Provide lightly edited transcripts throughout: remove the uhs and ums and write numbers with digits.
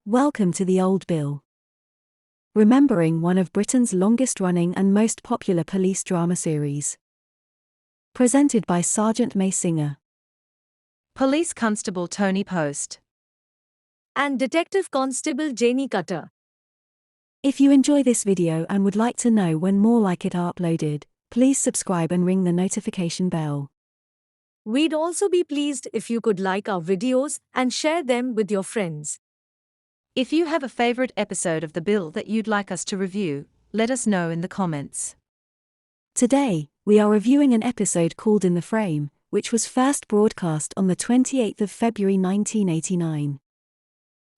Welcome to the Old Bill. Remembering one of Britain's longest-running and most popular police drama series. Presented by Sergeant May Singer. Police Constable Tony Post. And Detective Constable Janie Cutter. If you enjoy this video and would like to know when more like it are uploaded, please subscribe and ring the notification bell. We'd also be pleased if you could like our videos and share them with your friends. If you have a favorite episode of The Bill that you'd like us to review, let us know in the comments. Today, we are reviewing an episode called In the Frame, which was first broadcast on the 28th of February 1989.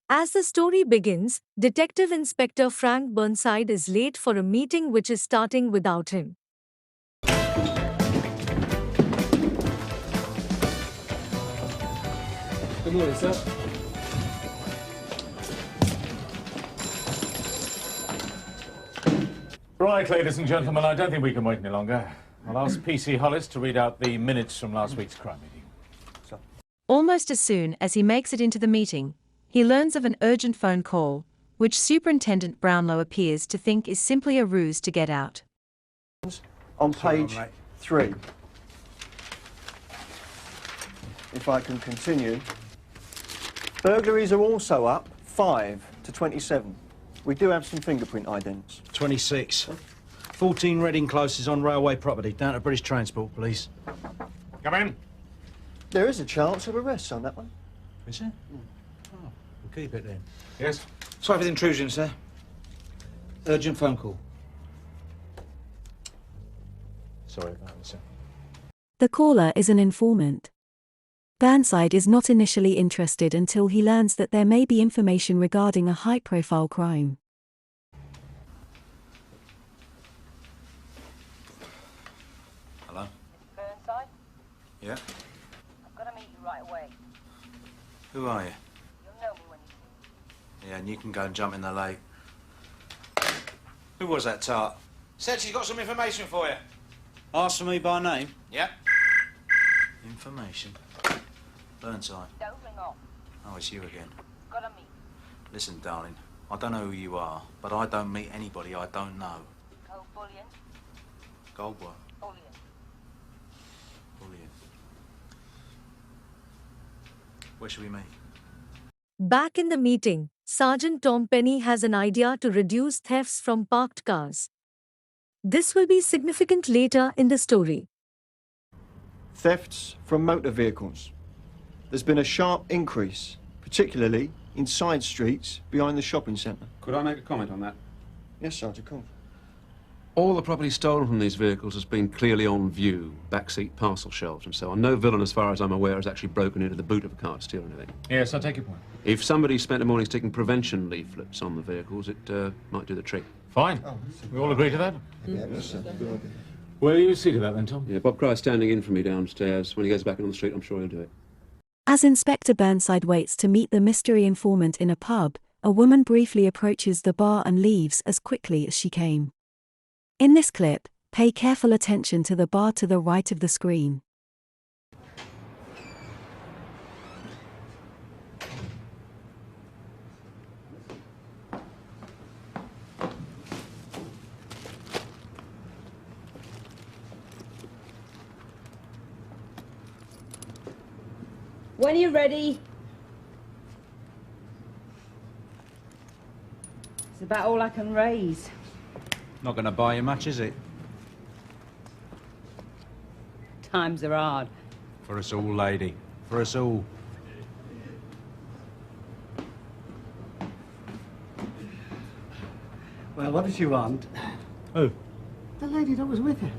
As the story begins, Detective Inspector Frank Burnside is late for a meeting which is starting without him. Good morning, sir. Right, ladies and gentlemen, I don't think we can wait any longer. I'll ask PC Hollis to read out the minutes from last week's crime meeting. Almost as soon as he makes it into the meeting, he learns of an urgent phone call, which Superintendent Brownlow appears to think is simply a ruse to get out. On page 3. If I can continue. Burglaries are also up 5 to 27. We do have some fingerprint idents. 26. 14 Reading closes on railway property, down to British Transport, please. Come in. There is a chance of arrest on that one. Is there? Oh, we'll keep it then. Yes? Sorry for the intrusion, sir. Urgent phone call. Sorry about that, sir. The caller is an informant. Burnside is not initially interested until he learns that there may be information regarding a high-profile crime. Hello? Burnside? Yeah? I've got to meet you right away. Who are you? You'll know me when you see me. Yeah, and you can go and jump in the lake. Who was that tart? Said she's got some information for you. Ask for me by name. Yeah? Information? Burnside. Don't ring off. Oh, it's you again. Got to meet. Listen, darling, I don't know who you are, but I don't meet anybody I don't know. Gold bullion. Gold what? Bullion. Bullion. Where should we meet? Back in the meeting, Sergeant Tom Penny has an idea to reduce thefts from parked cars. This will be significant later in the story. Thefts from motor vehicles. There's been a sharp increase, particularly in side streets behind the shopping centre. Could I make a comment on that? Yes, Sergeant, come. All the property stolen from these vehicles has been clearly on view, backseat parcel shelves and so on. No villain, as far as I'm aware, has actually broken into the boot of a car to steal anything. Yes, I take your point. If somebody spent a morning sticking prevention leaflets on the vehicles, it might do the trick. Fine. We all agree to that? Will you see to that then, Tom? Yeah, Bob Cryer's standing in for me downstairs. When he goes back on the street, I'm sure he'll do it. As Inspector Burnside waits to meet the mystery informant in a pub, a woman briefly approaches the bar and leaves as quickly as she came. In this clip, pay careful attention to the bar to the right of the screen. When are you ready? It's about all I can raise. Not going to buy you much, is it? Times are hard. For us all, lady. For us all. Well, what does she want? Who? The lady that was with her.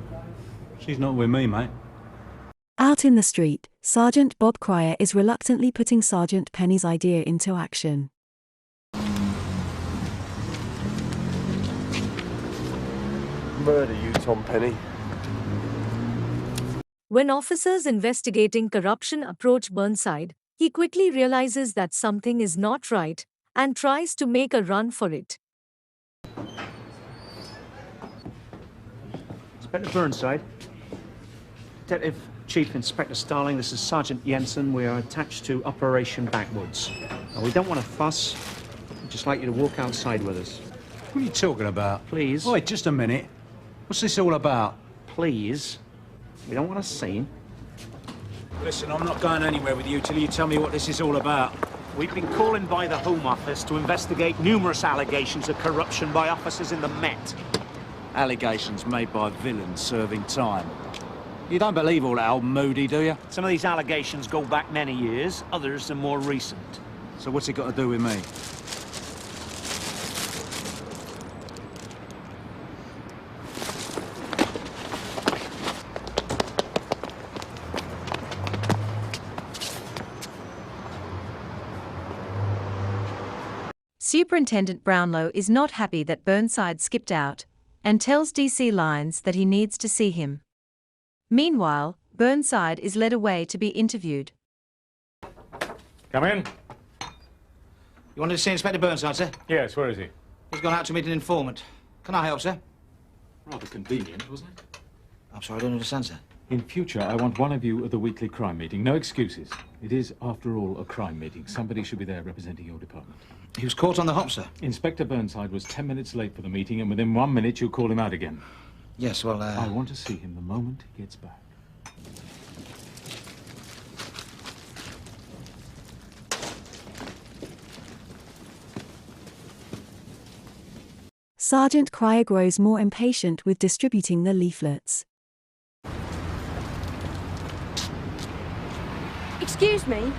She's not with me, mate. Out in the street, Sgt Bob Cryer is reluctantly putting Sergeant Penny's idea into action. Murder you, Tom Penny. When officers investigating corruption approach Burnside, he quickly realizes that something is not right and tries to make a run for it. Inspector Burnside. Detective Chief Inspector Starling, this is Sergeant Jensen. We are attached to Operation Backwoods. Now, we don't want to fuss. just like you to walk outside with us. What are you talking about? Please. Wait, just a minute. What's this all about? Please. We don't want a scene. Listen, I'm not going anywhere with you till you tell me what this is all about. We've been called in by the Home Office to investigate numerous allegations of corruption by officers in the Met. Allegations made by villains serving time. You don't believe all that old moody, do you? Some of these allegations go back many years, others are more recent. So what's it got to do with me? Superintendent Brownlow is not happy that Burnside skipped out, and tells DC Lines that he needs to see him. Meanwhile, Burnside is led away to be interviewed. Come in. You wanted to see Inspector Burnside, sir? Yes, where is he? He's gone out to meet an informant. Can I help, sir? Rather convenient, wasn't it? I'm sorry, I don't understand, sir. In future, I want one of you at the weekly crime meeting. No excuses. It is, after all, a crime meeting. Somebody should be there representing your department. He was caught on the hop, sir. Inspector Burnside was 10 minutes late for the meeting, and within 1 minute you call him out again. Yes, well, I want to see him the moment he gets back. Sgt Cryer grows more impatient with distributing the leaflets. Excuse me?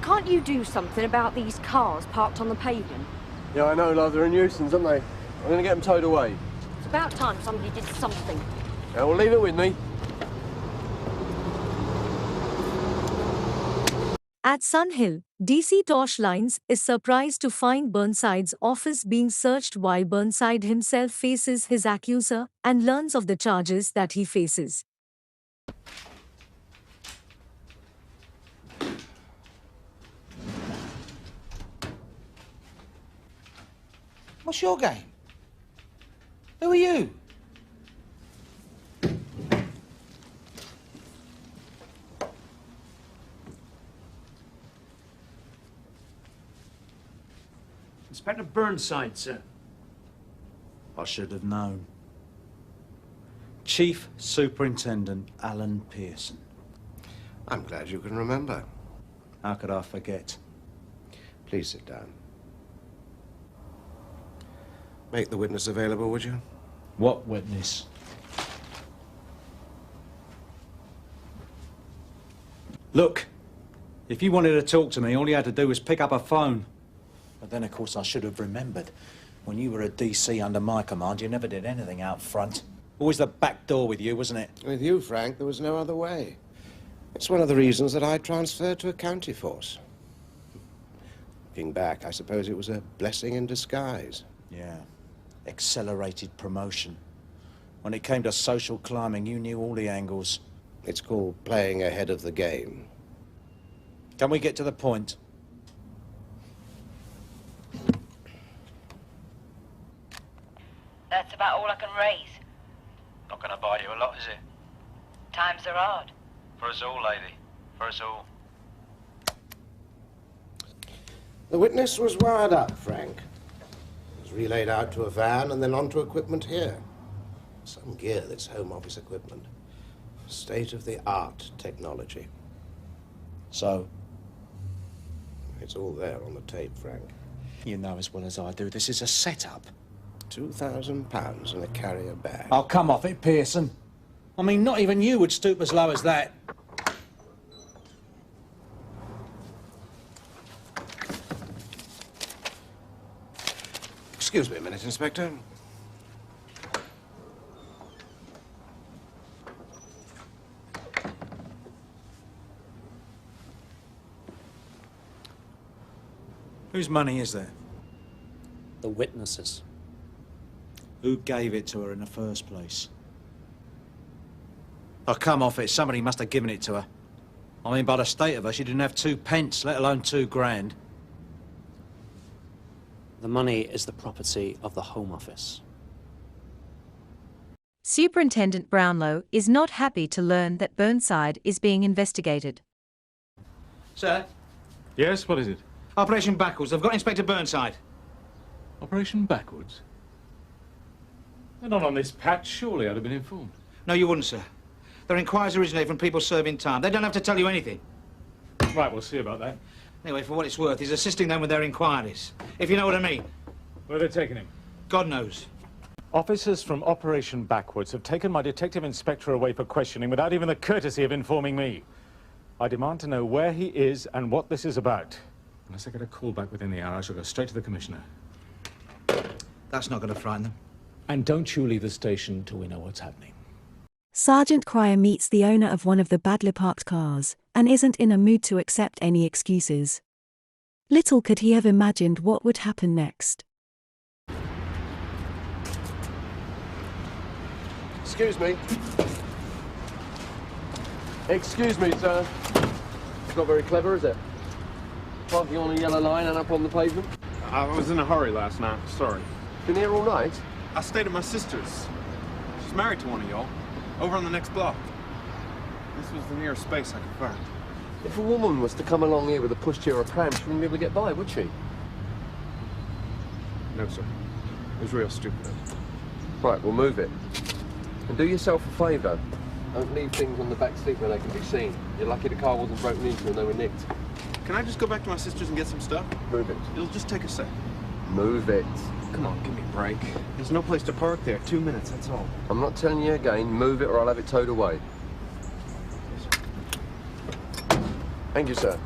Can't you do something about these cars parked on the pavement? Yeah, I know, love. They're a nuisance, aren't they? I'm going to get them towed away. It's about time somebody did something. Yeah, well, leave it with me. At Sun Hill, DC Tosh Lines is surprised to find Burnside's office being searched while Burnside himself faces his accuser and learns of the charges that he faces. what's your game? Who are you? Inspector Burnside, sir. I should have known. Chief Superintendent Alan Pearson. I'm glad you can remember. How could I forget? Please sit down. Make the witness available, would you? What witness? Look, if you wanted to talk to me, all you had to do was pick up a phone. But then, of course, I should have remembered. When you were a DC under my command, you never did anything out front. Always the back door with you, wasn't it? With you, Frank, there was no other way. It's one of the reasons that I transferred to a county force. Looking back, I suppose it was a blessing in disguise. Yeah. Accelerated promotion. When it came to social climbing, you knew all the angles. It's called playing ahead of the game. Can we get to the point? That's about all I can raise. Not going to buy you a lot, is it? Times are hard. For us all, lady. For us all. The witness was wired up, Frank. Was relayed out to a van and then onto equipment here. Some gear that's Home Office equipment. State-of-the-art technology. So? It's all there on the tape, Frank. You know as well as I do, this is a setup. £2,000 in a carrier bag. Oh, come off it, Pearson. I mean, not even you would stoop as low as that. Excuse me a minute, Inspector. Whose money is there? The witnesses. Who gave it to her in the first place? Oh, come off it. Somebody must have given it to her. I mean, by the state of her, she didn't have 2 pence, let alone 2 grand. The money is the property of the Home Office. Superintendent Brownlow is not happy to learn that Burnside is being investigated. Sir? Yes, what is it? Operation Backwards. They've got Inspector Burnside. Operation Backwards? They're not on this patch, surely I'd have been informed. No, you wouldn't, sir. Their inquiries originate from people serving time. They don't have to tell you anything. Right, we'll see about that. Anyway, for what it's worth, he's assisting them with their inquiries. If you know what I mean. Where are they taking him? God knows. Officers from Operation Backwards have taken my detective inspector away for questioning without even the courtesy of informing me. I demand to know where he is and what this is about. Unless I get a call back within the hour, I shall go straight to the Commissioner. That's not going to frighten them. And don't you leave the station till we know what's happening. Sgt Cryer meets the owner of one of the badly parked cars, and isn't in a mood to accept any excuses. Little could he have imagined what would happen next. Excuse me. Excuse me, sir. It's not very clever, is it? Parking on a yellow line and up on the pavement? I was in a hurry last night, sorry. Been here all night? I stayed at my sister's. She's married to one of y'all, over on the next block. This was the nearest space I could find. If a woman was to come along here with a pushchair or a pram, she wouldn't be able to get by, would she? No, sir. It was real stupid. Right, we'll move it. And do yourself a favour. Don't leave things on the back seat where they can be seen. You're lucky the car wasn't broken into and they were nicked. Can I just go back to my sister's and get some stuff? Move it. It'll just take a sec. Move it. Come on, give me a break. There's no place to park there. 2 minutes, that's all. I'm not telling you again. Move it or I'll have it towed away. Thank you, sir.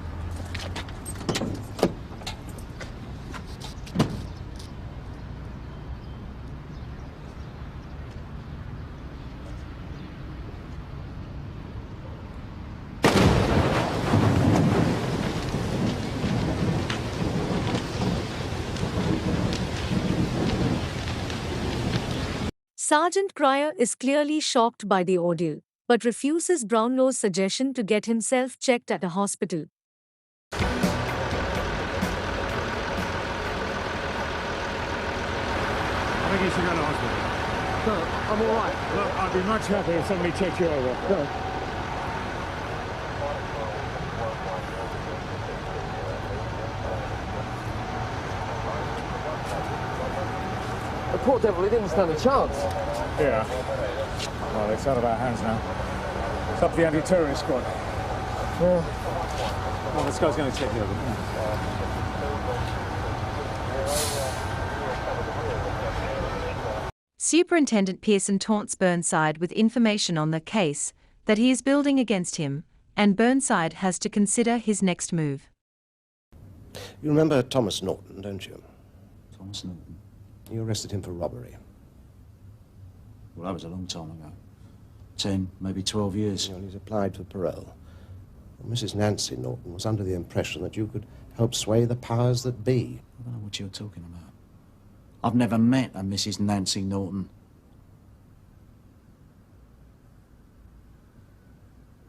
Sgt Cryer is clearly shocked by the ordeal, but refuses Brownlow's suggestion to get himself checked at a hospital. I think you should go to hospital. No, I'm all right. Look, I'd be much happier if somebody checked you over. No. The poor devil, he didn't stand a chance. Yeah. Well, it's out of our hands now. It's up to the anti-terrorist squad. Yeah. Well, this guy's going to take you over. Superintendent Pearson taunts Burnside with information on the case that he is building against him, and Burnside has to consider his next move. You remember Thomas Norton, don't you? Thomas Norton? You arrested him for robbery. Well, that was a long time ago. 10, maybe 12 years. Well, he's applied for parole. Well, Mrs. Nancy Norton was under the impression that you could help sway the powers that be. I don't know what you're talking about. I've never met a Mrs. Nancy Norton.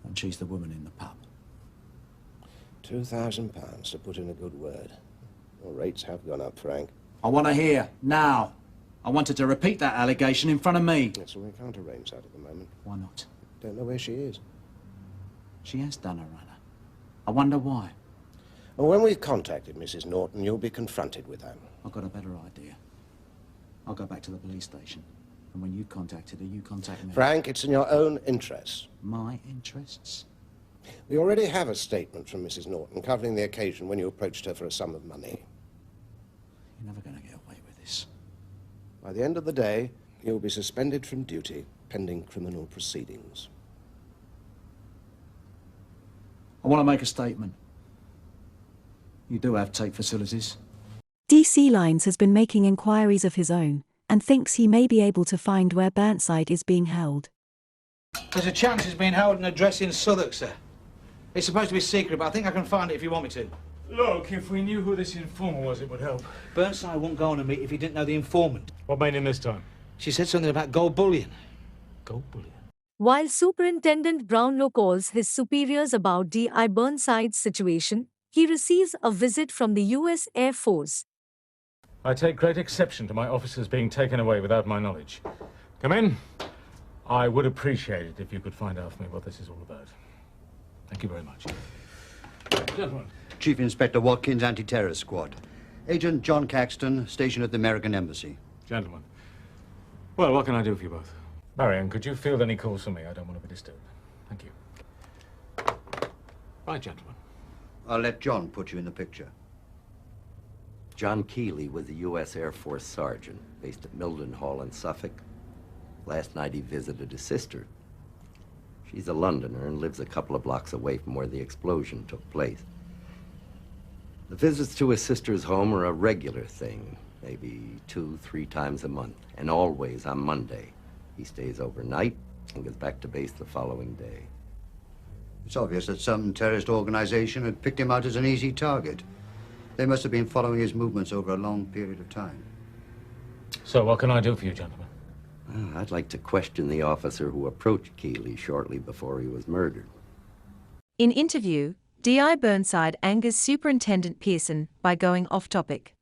And she's the woman in the pub. £2,000 to put in a good word. Well, rates have gone up, Frank. I want to hear, now. I wanted to repeat that allegation in front of me. Yes, well, we can't arrange that at the moment. Why not? Don't know where she is. She has done a runner. I wonder why. Well, when we've contacted Mrs. Norton, you'll be confronted with that. I've got a better idea. I'll go back to the police station. And when you contacted her, you contact me. Frank, it's in your own interests. My interests? We already have a statement from Mrs. Norton covering the occasion when you approached her for a sum of money. You're never going to get away with this. By the end of the day, you'll be suspended from duty, pending criminal proceedings. I want to make a statement. You do have tape facilities. DC Lines has been making inquiries of his own, and thinks he may be able to find where Burnside is being held. There's a chance he's being held in an address in Southwark, sir. It's supposed to be secret, but I think I can find it if you want me to. Look, if we knew who this informant was, it would help. Burnside wouldn't go on a meet if he didn't know the informant. What made him this time? She said something about gold bullion. Gold bullion? While Superintendent Brownlow calls his superiors about D.I. Burnside's situation, he receives a visit from the U.S. Air Force. I take great exception to my officers being taken away without my knowledge. Come in. I would appreciate it if you could find out for me what this is all about. Thank you very much. Gentlemen. Chief Inspector Watkins, Anti-Terror Squad. Agent John Caxton, stationed at the American Embassy. Gentlemen. Well, what can I do for you both? Marion, could you field any calls for me? I don't want to be disturbed. Thank you. Right, gentlemen. I'll let John put you in the picture. John Keeley was a U.S. Air Force sergeant based at Mildenhall in Suffolk. Last night he visited his sister. She's a Londoner and lives a couple of blocks away from where the explosion took place. The visits to his sister's home are a regular thing, maybe 2-3 times a month, and always on Monday. He stays overnight and goes back to base the following day. It's obvious that some terrorist organization had picked him out as an easy target. They must have been following his movements over a long period of time. So what can I do for you, gentlemen? I'd like to question the officer who approached Keeley shortly before he was murdered. In interview, D.I. Burnside angers Superintendent Pearson by going off topic.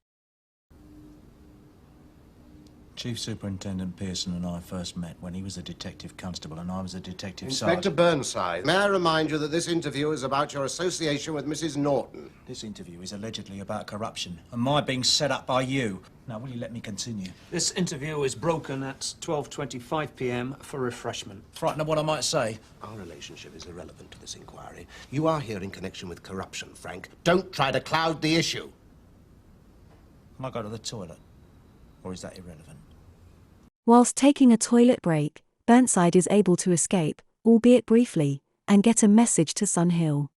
Chief Superintendent Pearson and I first met when he was a detective constable and I was a detective Inspector sergeant. Burnside, may I remind you that this interview is about your association with Mrs. Norton? This interview is allegedly about corruption and my being set up by you. Now, will you let me continue? This interview is broken at 12:25 p.m. for refreshment. Frightened of what I might say? Our relationship is irrelevant to this inquiry. You are here in connection with corruption, Frank. Don't try to cloud the issue. Can I go to the toilet? Or is that irrelevant? Whilst taking a toilet break, Burnside is able to escape, albeit briefly, and get a message to Sun Hill.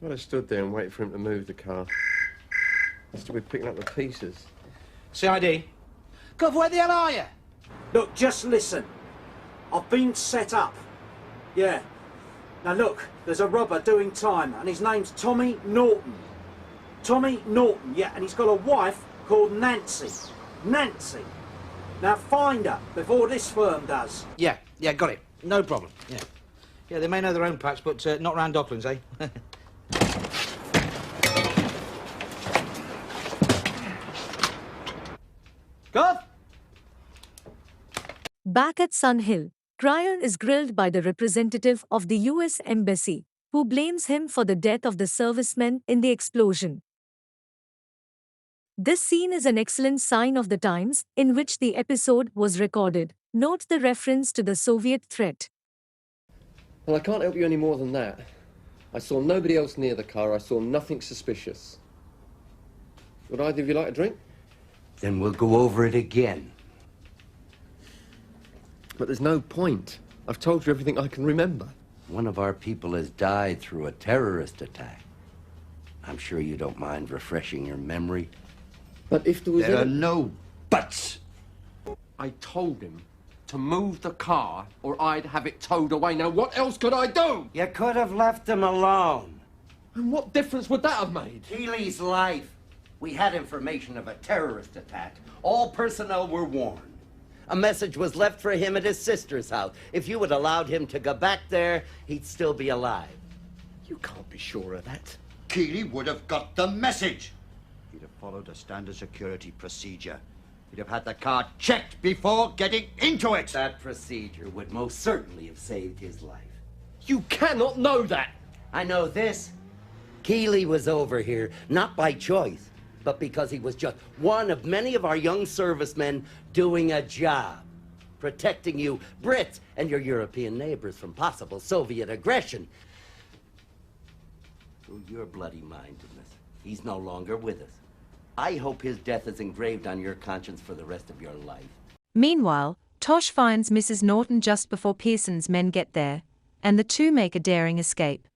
I stood there and waited for him to move the car. Still be picking up the pieces. CID. Gov, where the hell are you? Look, just listen. I've been set up. Yeah. Now look, there's a robber doing time, and his name's Tommy Norton. Tommy Norton, yeah, and he's got a wife called Nancy. Nancy. Now find her before this firm does. Yeah, got it. No problem. Yeah, they may know their own patch, but not round Docklands, eh? Gov? Back at Sun Hill, Cryer is grilled by the representative of the U.S. Embassy, who blames him for the death of the servicemen in the explosion. This scene is an excellent sign of the times in which the episode was recorded. Note the reference to the Soviet threat. Well, I can't help you any more than that. I saw nobody else near the car. I saw nothing suspicious. Would either of you like a drink? Then we'll go over it again. But there's no point. I've told you everything I can remember. One of our people has died through a terrorist attack. I'm sure you don't mind refreshing your memory. But if there was There are no buts. I told him to move the car or I'd have it towed away. Now, what else could I do? You could have left him alone. And what difference would that have made? Keeley's life. We had information of a terrorist attack. All personnel were warned. A message was left for him at his sister's house. If you had allowed him to go back there, he'd still be alive. You can't be sure of that. Keeley would have got the message. He'd have followed a standard security procedure. He'd have had the car checked before getting into it. That procedure would most certainly have saved his life. You cannot know that. I know this. Keeley was over here, not by choice, but because he was just one of many of our young servicemen doing a job, protecting you Brits and your European neighbors from possible Soviet aggression. Through your bloody mindedness, he's no longer with us. I hope his death is engraved on your conscience for the rest of your life. Meanwhile, Tosh finds Mrs. Norton just before Pearson's men get there, and the two make a daring escape.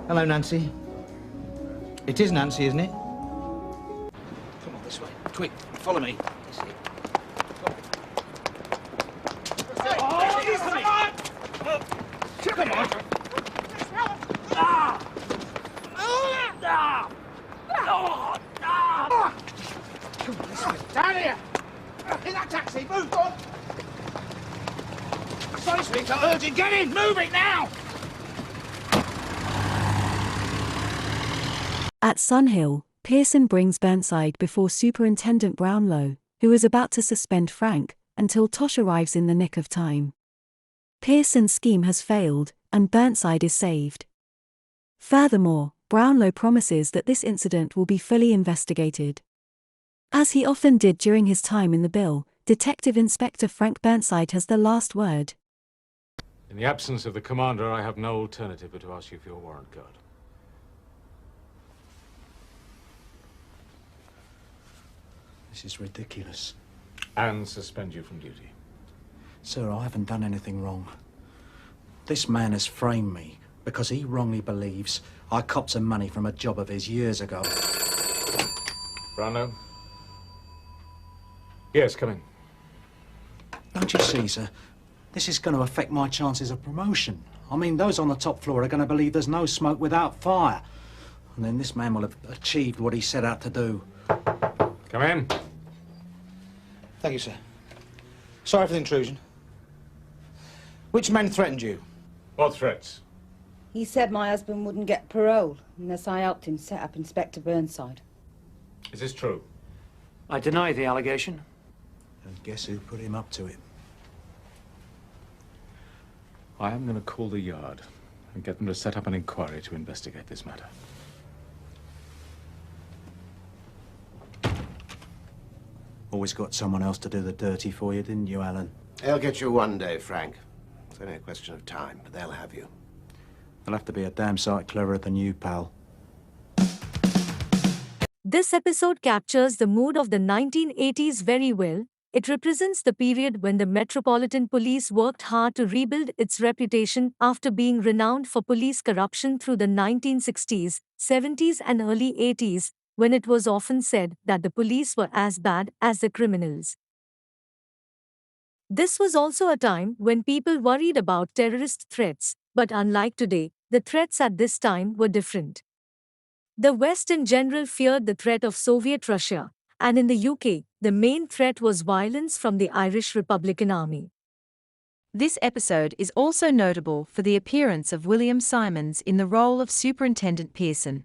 Hello, Nancy. It is Nancy, isn't it? Come on, this way. Quick, follow me. Come on! Come on, this way. Down here! In that taxi, move on! Sorry, sweetheart, urgent, get in! Move it now! At Sunhill, Pearson brings Burnside before Superintendent Brownlow, who is about to suspend Frank, until Tosh arrives in the nick of time. Pearson's scheme has failed, and Burnside is saved. Furthermore, Brownlow promises that this incident will be fully investigated. As he often did during his time in the Bill, Detective Inspector Frank Burnside has the last word. In the absence of the commander, I have no alternative but to ask you for your warrant card. This is ridiculous. And suspend you from duty. Sir, I haven't done anything wrong. This man has framed me because he wrongly believes I copped some money from a job of his years ago. Brownlow? Yes, come in. Don't you see, sir? This is going to affect my chances of promotion. I mean, those on the top floor are going to believe there's no smoke without fire. And then this man will have achieved what he set out to do. Come in. Thank you, sir. Sorry for the intrusion. Which man threatened you? What threats? He said my husband wouldn't get parole unless I helped him set up Inspector Burnside. Is this true? I deny the allegation. And guess who put him up to it? I am going to call the Yard and get them to set up an inquiry to investigate this matter. Always got someone else to do the dirty for you, didn't you, Alan? They'll get you one day, Frank. It's only a question of time, but they'll have you. They'll have to be a damn sight cleverer than you, pal. This episode captures the mood of the 1980s very well. It represents the period when the Metropolitan Police worked hard to rebuild its reputation after being renowned for police corruption through the 1960s, 70s and early 80s, when it was often said that the police were as bad as the criminals. This was also a time when people worried about terrorist threats, but unlike today, the threats at this time were different. The West in general feared the threat of Soviet Russia, and in the UK, the main threat was violence from the Irish Republican Army. This episode is also notable for the appearance of William Symonds in the role of Superintendent Pearson.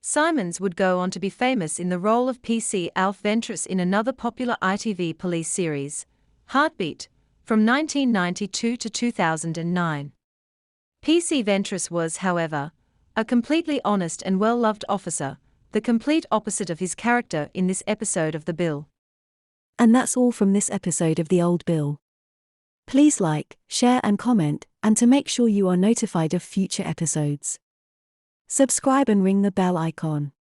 Symonds would go on to be famous in the role of PC Alf Ventress in another popular ITV police series, Heartbeat, from 1992 to 2009. PC Ventress was, however, a completely honest and well-loved officer, the complete opposite of his character in this episode of The Bill. And that's all from this episode of The Old Bill. Please like, share and comment, and to make sure you are notified of future episodes, subscribe and ring the bell icon.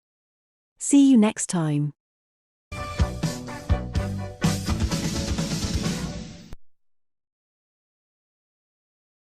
See you next time.